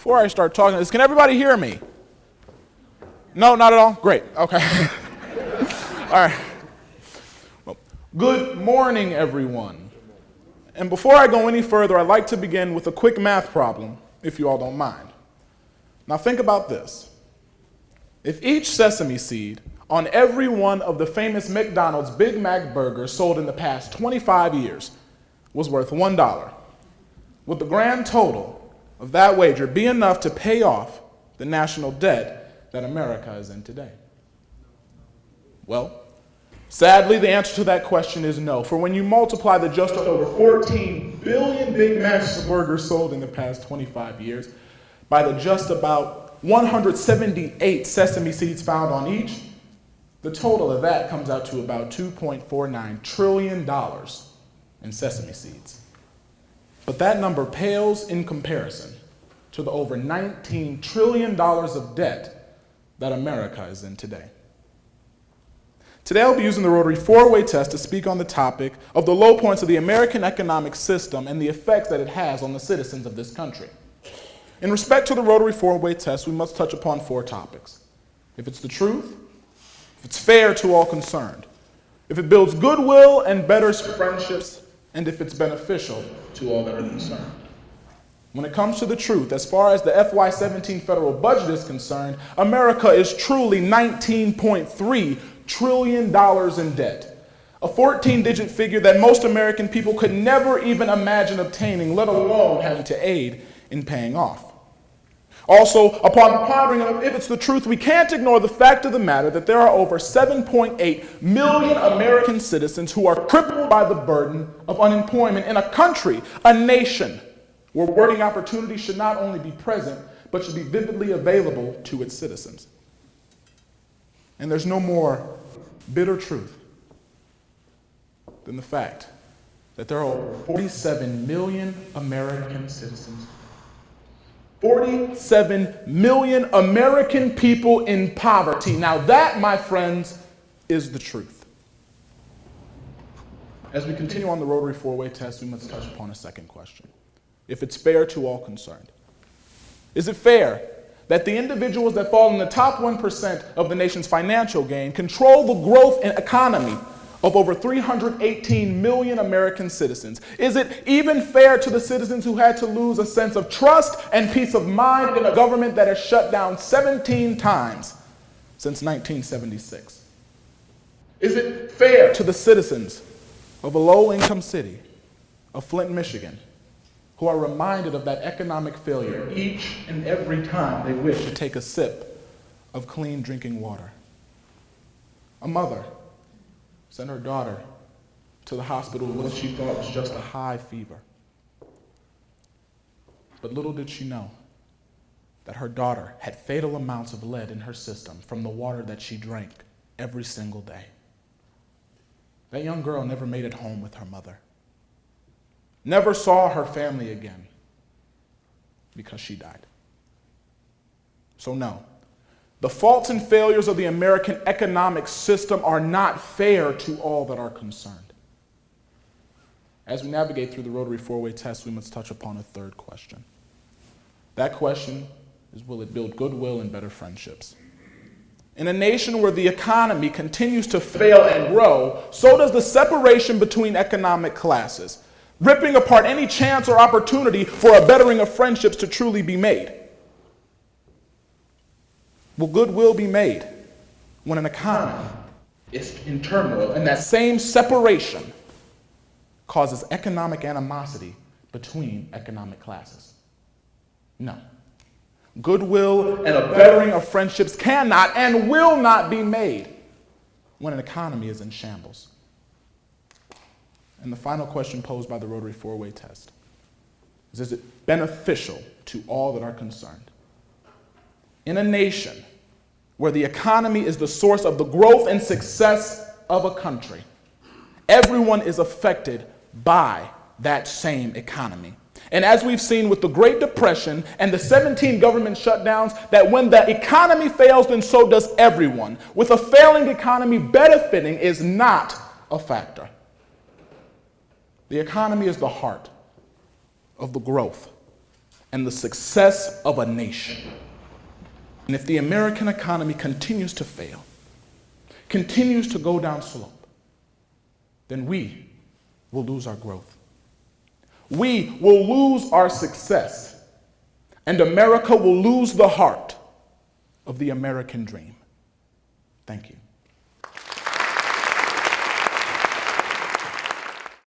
Before I start talking, can everybody hear me? No, not at all? Great, okay. All right. Well, good morning, everyone. And before I go any further, I'd like to begin with a quick math problem, if you all don't mind. Now think about this. If each sesame seed on every one of the famous McDonald's Big Mac burgers sold in the past 25 years was worth $1, would the grand total of that wager be enough to pay off the national debt that America is in today? Well, sadly, the answer to that question is no. For when you multiply the just over 14 billion Big Mac burgers sold in the past 25 years by the just about 178 sesame seeds found on each, the total of that comes out to about $2.49 trillion in sesame seeds. But that number pales in comparison to the over $19 trillion of debt that America is in today. Today I'll be using the Rotary four-way test to speak on the topic of the low points of the American economic system and the effects that it has on the citizens of this country. In respect to the Rotary four-way test, we must touch upon four topics. If it's the truth, if it's fair to all concerned, if it builds goodwill and betters friendships, and if it's beneficial to all that are concerned. When it comes to the truth, as far as the FY17 federal budget is concerned, America is truly $19.3 trillion in debt, a 14-digit figure that most American people could never even imagine obtaining, let alone having to aid in paying off. Also, upon pondering if it's the truth, we can't ignore the fact of the matter that there are over 7.8 million American citizens who are crippled by the burden of unemployment in a country, a nation, where working opportunities should not only be present, but should be vividly available to its citizens. And there's no more bitter truth than the fact that there are over 47 million American citizens. 47 million American people in poverty. Now that, my friends, is the truth. As we continue on the Rotary four-way test, we must touch upon a second question. If it's fair to all concerned. Is it fair that the individuals that fall in the top 1% of the nation's financial gain control the growth and economy of over 318 million American citizens? Is it even fair to the citizens who had to lose a sense of trust and peace of mind in a government that has shut down 17 times since 1976? Is it fair to the citizens of a low-income city of Flint, Michigan, who are reminded of that economic failure each and every time they wish to take a sip of clean drinking water? A mother sent her daughter to the hospital with what she thought was just a high fever. But little did she know that her daughter had fatal amounts of lead in her system from the water that she drank every single day. That young girl never made it home with her mother, never saw her family again because she died. So no. The faults and failures of the American economic system are not fair to all that are concerned. As we navigate through the Rotary four-way test, we must touch upon a third question. That question is, will it build goodwill and better friendships? In a nation where the economy continues to fail and grow, so does the separation between economic classes, ripping apart any chance or opportunity for a bettering of friendships to truly be made. Will goodwill be made when an economy is in turmoil and that same separation causes economic animosity between economic classes? No. Goodwill and a bettering of friendships cannot and will not be made when an economy is in shambles. And the final question posed by the Rotary four-way test is it beneficial to all that are concerned? In a nation where the economy is the source of the growth and success of a country, everyone is affected by that same economy. And as we've seen with the Great Depression and the 17 government shutdowns, that when the economy fails, then so does everyone. With a failing economy, benefiting is not a factor. The economy is the heart of the growth and the success of a nation. And if the American economy continues to fail, continues to go down slope, then we will lose our growth. We will lose our success, and America will lose the heart of the American dream. Thank you.